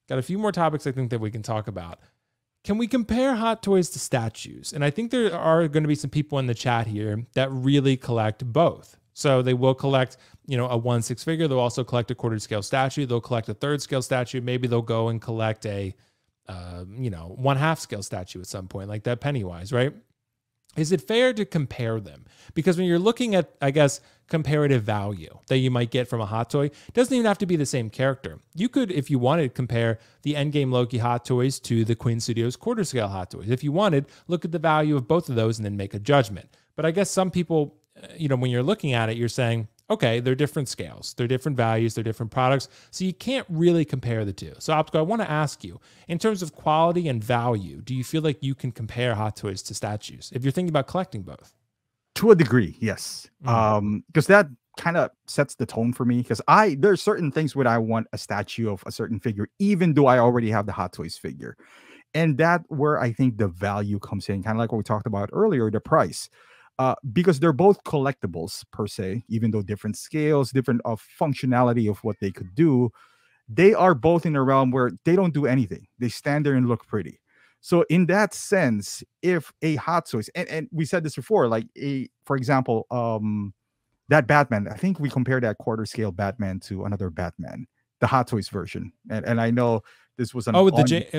got a few more topics I think that we can talk about. Can we compare Hot Toys to statues? And I think there are going to be some people in the chat here that really collect both. So they will collect, a 1/6 figure. They'll also collect a quarter scale statue. They'll collect a third scale statue. Maybe they'll go and collect a, 1/2 scale statue at some point, like that Pennywise, right? Is it fair to compare them? Because when you're looking at, I guess, comparative value that you might get from a Hot Toy, it doesn't even have to be the same character. You could, if you wanted, compare the Endgame Loki Hot Toys to the Queen Studios quarter scale Hot Toys. If you wanted, look at the value of both of those and then make a judgment. But I guess some people, when you're looking at it, you're saying, okay, they're different scales, they're different values, they're different products. So you can't really compare the two. So Optical, I want to ask you, in terms of quality and value, do you feel like you can compare Hot Toys to statues if you're thinking about collecting both? To a degree, yes. Because that kind of sets the tone for me. Because there's certain things where I want a statue of a certain figure, even though I already have the Hot Toys figure. And that where I think the value comes in, kind of like what we talked about earlier, the price. Because they're both collectibles per se, even though different scales, different functionality of what they could do, they are both in a realm where they don't do anything. They stand there and look pretty. So in that sense, if a Hot Toys, and we said this before, like for example, that Batman, I think we compared that quarter scale Batman to another Batman, the Hot Toys version. And I know this was it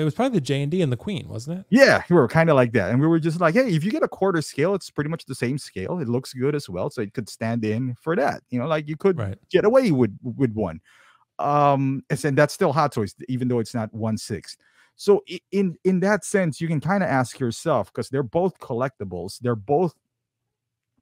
was probably the J&D and the Queen, wasn't it? Yeah, we were kind of like that. And we were just like, hey, if you get a quarter scale, it's pretty much the same scale. It looks good as well. So it could stand in for that. Like you could get away with one. And that's still Hot Toys, even though it's not 1/6. So in that sense, you can kind of ask yourself, because they're both collectibles. They're both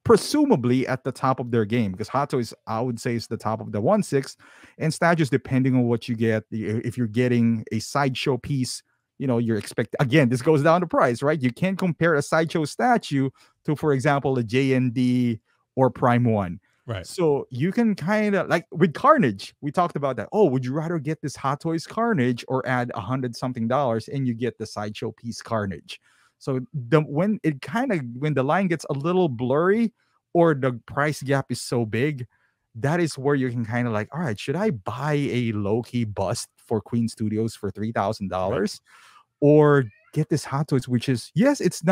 presumably at the top of their game, because Hot Toys, I would say, is the top of the 1/6, and statues, depending on what you get. If you're getting a sideshow piece, you're expecting, again, this goes down to price, right? You can't compare a sideshow statue to, for example, a JND or Prime 1. Right. So you can kind of, like with Carnage, we talked about that. Oh, would you rather get this Hot Toys Carnage or add $100-something and you get the sideshow piece Carnage? So when the line gets a little blurry or the price gap is so big, that is where you can kind of like, all right, should I buy a Loki bust for Queen Studios for $3,000 or get this Hot Toys, which is, yes, it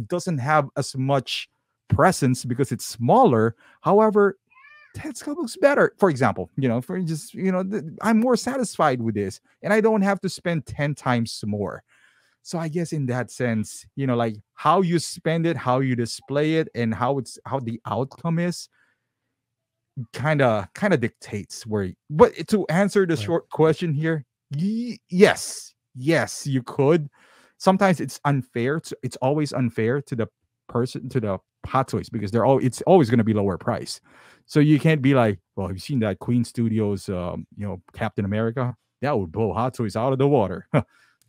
doesn't have as much presence because it's smaller. However, that looks better. For example, I'm more satisfied with this and I don't have to spend 10 times more. So I guess in that sense, like how you spend it, how you display it, and how the outcome is kind of dictates where. But to answer the short question here, yes, you could. Sometimes it's unfair. It's always unfair to the person, to the Hot Toys, because it's always going to be lower price. So you can't be like, well, have you seen that Queen Studios, Captain America? That would blow Hot Toys out of the water.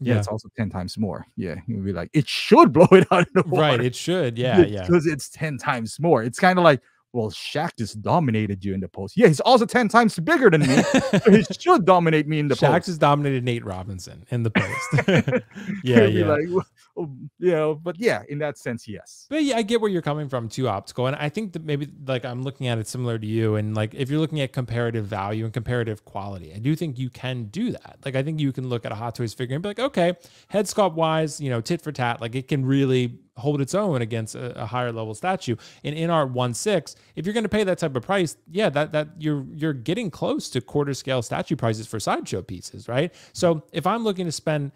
Yeah, it's also 10 times more. Yeah, you'd be like, it should blow it out of the water. Right, it should. Yeah. Because it's 10 times more. It's kind of like, well, Shaq just dominated you in the post. Yeah, he's also 10 times bigger than me. So he should dominate me in the post. Shaq just dominated Nate Robinson in the post. Yeah. Like, but yeah, in that sense, yes. But yeah, I get where you're coming from too, Optical. And I think that maybe like I'm looking at it similar to you. And like if you're looking at comparative value and comparative quality, I do think you can do that. Like I think you can look at a Hot Toys figure and be like, okay, head sculpt wise, tit for tat, like it can really hold its own against a higher level statue. In our 1/6, if you're going to pay that type of price, yeah, that you're getting close to quarter scale statue prices for sideshow pieces, right? So if I'm looking to spend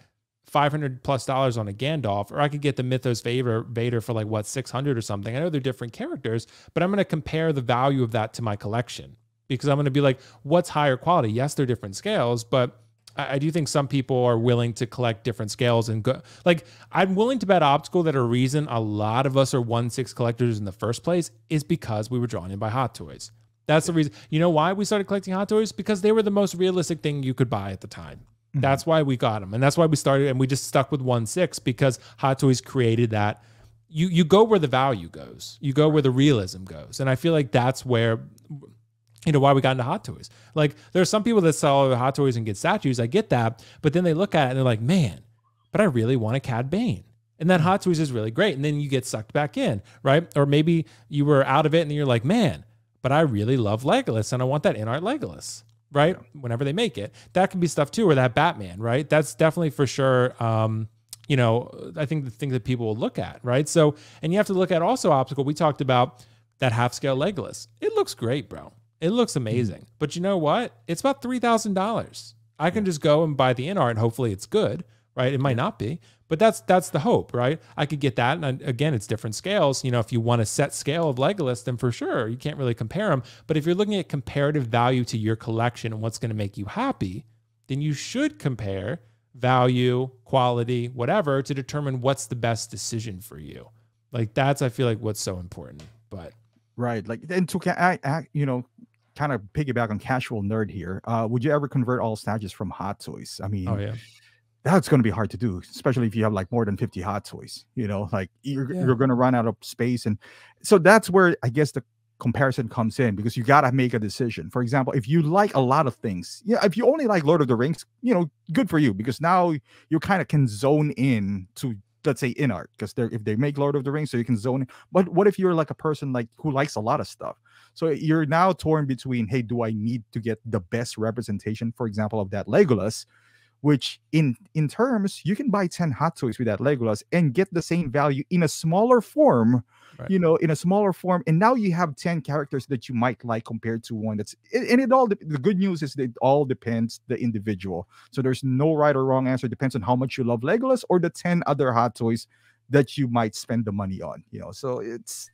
$500+ on a Gandalf, or I could get the Mythos Vader for like what, 600 or something. I know they're different characters, but I'm going to compare the value of that to my collection because I'm going to be like, what's higher quality? Yes, they're different scales, but I do think some people are willing to collect different scales and go. Like I'm willing to bet, Optical, that a reason a lot of us are 1/6 collectors in the first place is because we were drawn in by Hot Toys. That's the reason. You know why we started collecting Hot Toys? Because they were the most realistic thing you could buy at the time. That's why we got them. And that's why we started, and we just stuck with 1/6 because Hot Toys created that. You go where the value goes. You go where the realism goes. And I feel like that's where, why we got into Hot Toys. Like there are some people that sell Hot Toys and get statues. I get that. But then they look at it and they're like, man, but I really want a Cad Bane. And that Hot Toys is really great. And then you get sucked back in, right? Or maybe you were out of it and you're like, man, but I really love Legolas and I want that in-art Legolas. right? Yeah. Whenever they make it, that can be stuff too, or that Batman, right? That's definitely for sure. You know, I think the thing that people will look at, right? So, and you have to look at also Optical. We talked about that half scale Legolas. It looks great, bro. It looks Mhm. amazing. But you know what? It's about $3,000. I can Yeah. just go and buy the in art and hopefully it's good, right? It might Yeah. not be, but that's the hope, right? I could get that. And again, it's different scales. You know, if you want a set scale of Legolas, then for sure you can't really compare them. But if you're looking at comparative value to your collection and what's going to make you happy, then you should compare value, quality, whatever to determine what's the best decision for you. Like that's, I feel like what's so important. But Right. Like, and to you know, kind of piggyback on casual nerd here. Would you ever convert all statues from Hot Toys? I oh mean, yeah, that's going to be hard to do, especially if you have like more than 50 Hot Toys. You know, like yeah, you're going to run out of space, and so that's where I guess the comparison comes in, because you got to make a decision. For example, if you like a lot of things, yeah, if you only like Lord of the Rings, you know, good for you, because now you kind of can zone in to, let's say, in art, because they're, if they make Lord of the Rings, so you can zone in. But what if you're like a person like who likes a lot of stuff? So you're now torn between, hey, do I need to get the best representation, for example, of that Legolas, which in terms you can buy 10 Hot Toys with that Legolas and get the same value in a smaller form, right, you know, in a smaller form. And now you have 10 characters that you might like compared to one that's, and it all, the good news is that it all depends the individual. So there's no right or wrong answer. It depends on how much you love Legolas or the 10 other Hot Toys that you might spend the money on, you know. So it's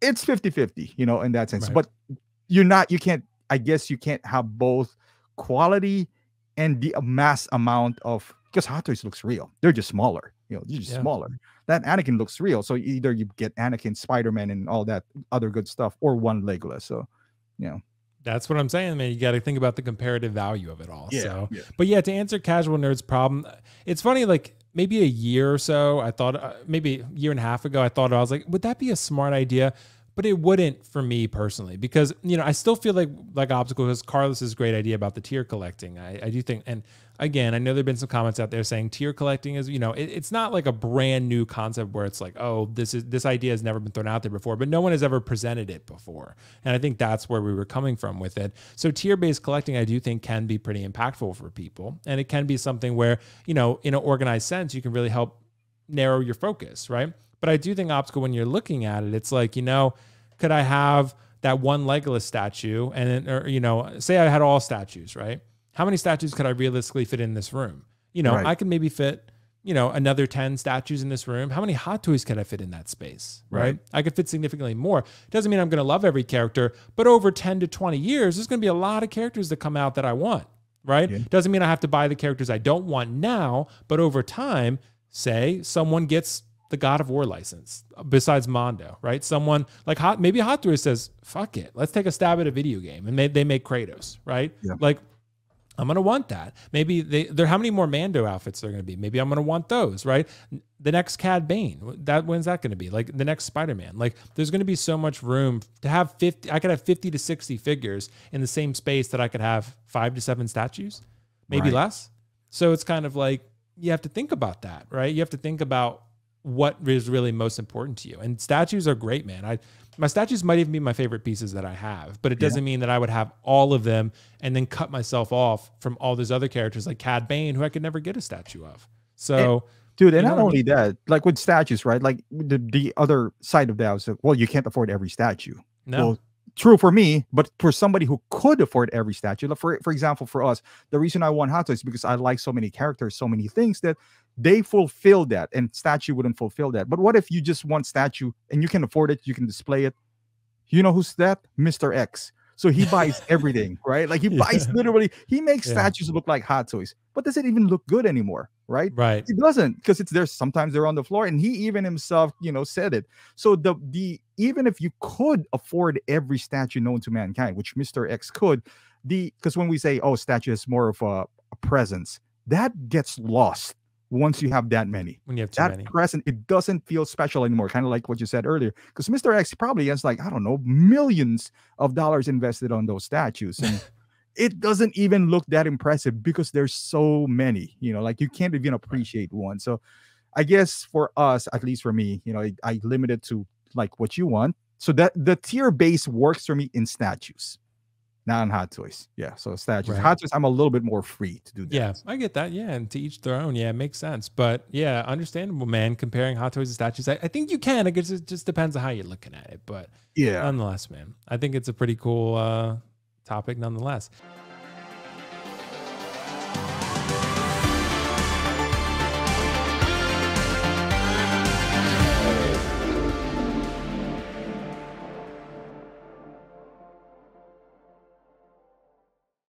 50-50, you know, in that sense. right. But you can't, I guess you can't have both quality and the mass amount of, because Hot Toys looks real. They're just smaller, you know, they're just Yeah. smaller. That Anakin looks real. So either you get Anakin, Spider-Man, and all that other good stuff, or one Legolas. So, you know. That's what I'm saying, man. You got to think about the comparative value of it all. Yeah, So, yeah. but yeah, to answer casual nerds problem, it's funny. Like maybe a year or so, I thought maybe a year and a half ago, I was like, would that be a smart idea? But it wouldn't for me personally, because you know I still feel like Optical, because Carlos's great idea about the tier collecting. I do think, and again, I know there've been some comments out there saying tier collecting is, you know, it's not like a brand new concept where it's like, oh, this idea has never been thrown out there before, but no one has ever presented it before, and I think that's where we were coming from with it. So tier based collecting, I do think, can be pretty impactful for people, and it can be something where, you know, in an organized sense, you can really help narrow your focus, right? But I do think Optical, when you're looking at it, it's like, you know, could I have that one Legolas statue, and then, or, you know, say I had all statues, right? How many statues could I realistically fit in this room? You know, Right. I can maybe fit, you know, another 10 statues in this room. How many Hot Toys can I fit in that space, right? Right. I could fit significantly more. Doesn't mean I'm going to love every character, but over 10 to 20 years, there's going to be a lot of characters that come out that I want, right? Yeah. Doesn't mean I have to buy the characters I don't want now, but over time, say someone gets the God of War license besides Mondo, right? Someone like maybe Hot Toys says, fuck it, let's take a stab at a video game, and they make Kratos, right? Yeah. Like, I'm gonna want that. Maybe there. How many more Mando outfits are gonna be? Maybe I'm gonna want those, right? The next Cad Bane. When's that gonna be? Like the next Spider-Man. Like there's gonna be so much room to have 50. I could have 50 to 60 figures in the same space that I could have 5 to 7 statues, maybe Right. less. So it's kind of like you have to think about that, right? You have to think about what is really most important to you. And statues are great, man. My statues might even be my favorite pieces that I have, but it Yeah. doesn't mean that I would have all of them and then cut myself off from all those other characters like Cad Bane, who I could never get a statue of. So, Dude, and you know not what I only mean? that, like with statues, right? Like the other side of that was like, well, you can't afford every statue. No, Well, true for me, but for somebody who could afford every statue, like for example, for us, the reason I want Hot Toys is because I like so many characters, so many things that they fulfill that, and statue wouldn't fulfill that. But what if you just want statue and you can afford it, you can display it? You know who's that? Mr. X. So he buys everything, right? Like he buys Yeah. literally, he makes Yeah. statues look like Hot Toys, but does it even look good anymore, right? right. It doesn't, because it's there. Sometimes they're on the floor, and he even himself, you know, said it. So the even if you could afford every statue known to mankind, which Mr. X could, because when we say, oh, statue is more of a presence, that gets lost once you have that many. When you have too That many. present, it doesn't feel special anymore. Kind of like what you said earlier, because Mr. X probably has like, I don't know, millions of dollars invested on those statues, and it doesn't even look that impressive because there's so many. You know, like you can't even appreciate one. So I guess for us, at least for me, you know, I limit it to like what you want. So that the tier base works for me in statues. not on Hot Toys. Yeah, so statues. Right. Hot Toys, I'm a little bit more free to do Yeah, that. I get that. Yeah, and to each their own. Yeah, it makes sense. But yeah, understandable, man. Comparing Hot Toys and statues, I think you can. I guess it just depends on how you're looking at it. But Yeah. nonetheless, man, I think it's a pretty cool topic, nonetheless.